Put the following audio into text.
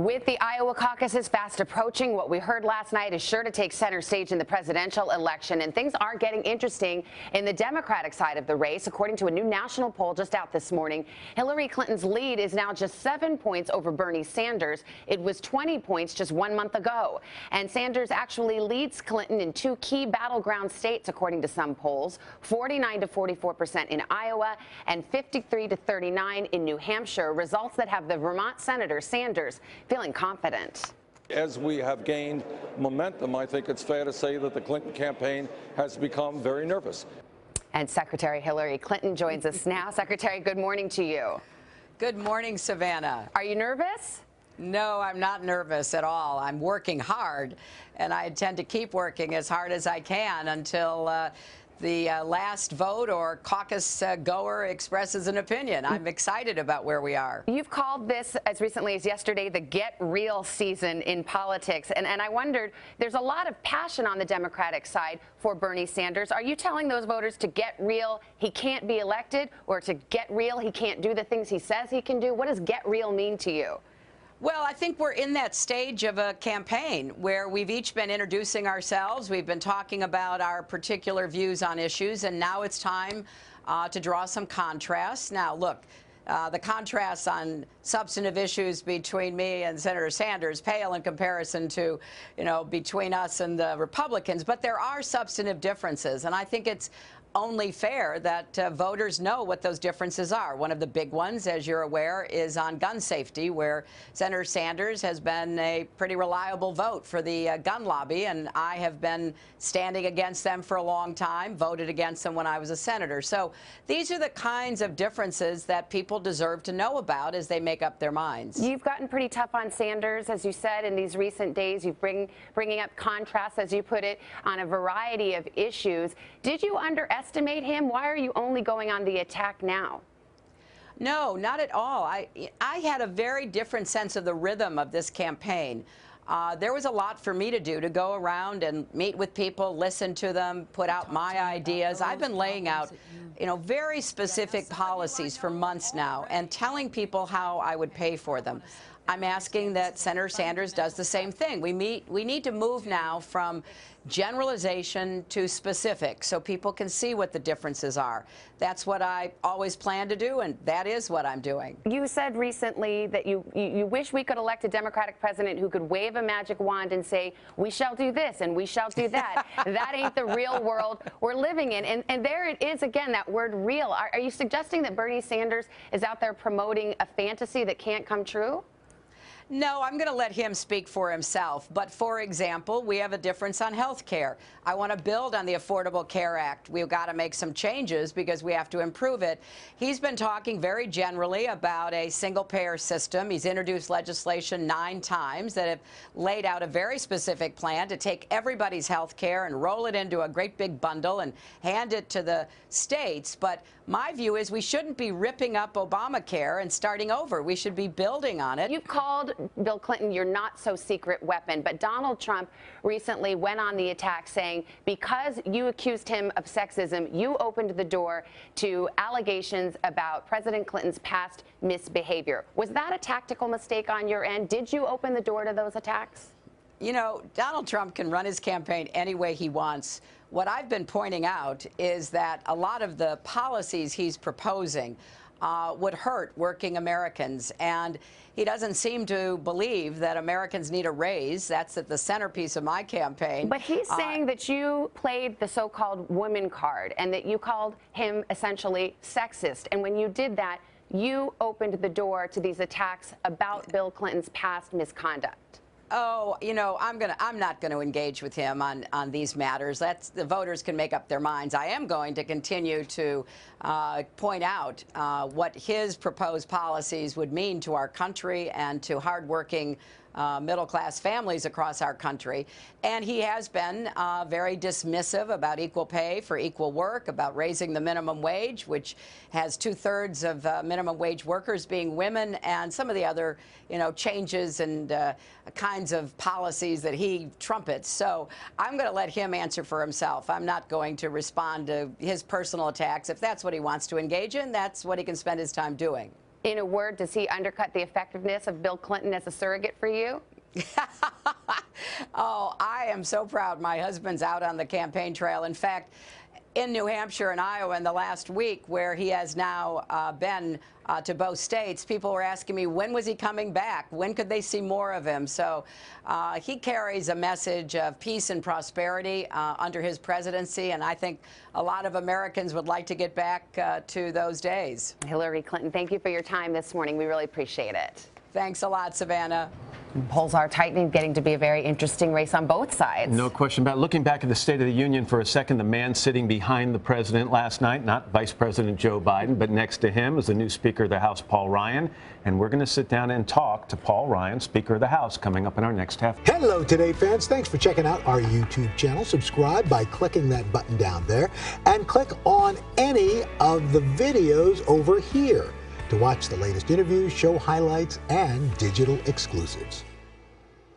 With the Iowa caucuses fast approaching, what we heard last night is sure to take center stage in the presidential election, and things are getting interesting in the Democratic side of the race. According to a new national poll just out this morning, Hillary Clinton's lead is now just 7 points over Bernie Sanders. It was 20 points just 1 month ago. And Sanders actually leads Clinton in 2 key battleground states, according to some polls, 49 to 44% in Iowa and 53 to 39 in New Hampshire, results that have the Vermont Senator Sanders feeling confident. As we have gained momentum, I think it's fair to say that the Clinton campaign has become very nervous. And Secretary Hillary Clinton joins us now. Secretary, good morning to you. Good morning, Savannah. Are you nervous? No, I'm not nervous at all. I'm working hard, and I intend to keep working as hard as I can until the last vote or caucus goer expresses an opinion. I'm excited about where we are. You've called this, as recently as yesterday, the get real season in politics. And I wondered, there's a lot of passion on the Democratic side for Bernie Sanders. Are you telling those voters to get real, he can't be elected, or to get real, he can't do the things he says he can do? What does get real mean to you? Well, I think we're in that stage of a campaign where we've each been introducing ourselves. We've been talking about our particular views on issues, and now it's time to draw some contrasts. Now, look, the contrasts on substantive issues between me and Senator Sanders pale in comparison to, between us and the Republicans, but there are substantive differences, and I think it's only fair that voters know what those differences are. One of the big ones, as you're aware, is on gun safety, where Senator Sanders has been a pretty reliable vote for the gun lobby, and I have been standing against them for a long time, voted against them when I was a senator. So these are the kinds of differences that people deserve to know about as they make up their minds. You've gotten pretty tough on Sanders, as you said, in these recent days. You've bringing up contrasts, as you put it, on a variety of issues. Did you underestimate him? Why are you only going on the attack now? No, not at all. I had a very different sense of the rhythm of this campaign. There was a lot for me to do, to go around and meet with people, listen to them, put out my ideas. I've been laying out, very specific policies for months now and telling people how I would pay for them. I'm asking that Senator Sanders does the same thing. We need to move now from generalization to specific so people can see what the differences are. That's what I always plan to do, and that is what I'm doing. You said recently that you wish we could elect a Democratic president who could wave a magic wand and say, we shall do this and we shall do that. That ain't the real world we're living in. And there it is again, that word real. Are you suggesting that Bernie Sanders is out there promoting a fantasy that can't come true? No, I'm going to let him speak for himself. But, for example, we have a difference on health care. I want to build on the Affordable Care Act. We've got to make some changes because we have to improve it. He's been talking very generally about a single-payer system. He's introduced legislation 9 times that have laid out a very specific plan to take everybody's health care and roll it into a great big bundle and hand it to the states. But my view is we shouldn't be ripping up Obamacare and starting over. We should be building on it. You've called Bill Clinton your not-so-secret weapon, but Donald Trump recently went on the attack saying because you accused him of sexism, you opened the door to allegations about President Clinton's past misbehavior. Was that a tactical mistake on your end? Did you open the door to those attacks? Donald Trump can run his campaign any way he wants. What I've been pointing out is that a lot of the policies he's proposing would hurt working Americans, and he doesn't seem to believe that Americans need a raise. That's at the centerpiece of my campaign. But he's saying that you played the so-called woman card and that you called him essentially sexist, and when you did that, you opened the door to these attacks about Bill Clinton's past misconduct. Oh, I'm not going to engage with him on these matters. The voters can make up their minds. I am going to continue to point out what his proposed policies would mean to our country and to hardworking middle-class families across our country. And he has been very dismissive about equal pay for equal work, about raising the minimum wage, which has 2/3 of minimum wage workers being women, and some of the other, changes and kinds of policies that he trumpets. So I'm going to let him answer for himself. I'm not going to respond to his personal attacks. If that's what he wants to engage in, that's what he can spend his time doing. In a word, does he undercut the effectiveness of Bill Clinton as a surrogate for you? Oh, I am so proud my husband's out on the campaign trail. In fact, in New Hampshire and Iowa in the last week, where he has now been to both states, people were asking me, when was he coming back? When could they see more of him? So he carries a message of peace and prosperity under his presidency, and I think a lot of Americans would like to get back to those days. Hillary Clinton, thank you for your time this morning. We really appreciate it. Thanks a lot, Savannah. Polls are tightening, getting to be a very interesting race on both sides. No question about it. Looking back at the State of the Union for a second, the man sitting behind the president last night, not Vice President Joe Biden, but next to him is the new Speaker of the House, Paul Ryan. And we're going to sit down and talk to Paul Ryan, Speaker of the House, coming up in our next half. Hello, Today fans. Thanks for checking out our YouTube channel. Subscribe by clicking that button down there and click on any of the videos over here to watch the latest interviews, show highlights, and digital exclusives.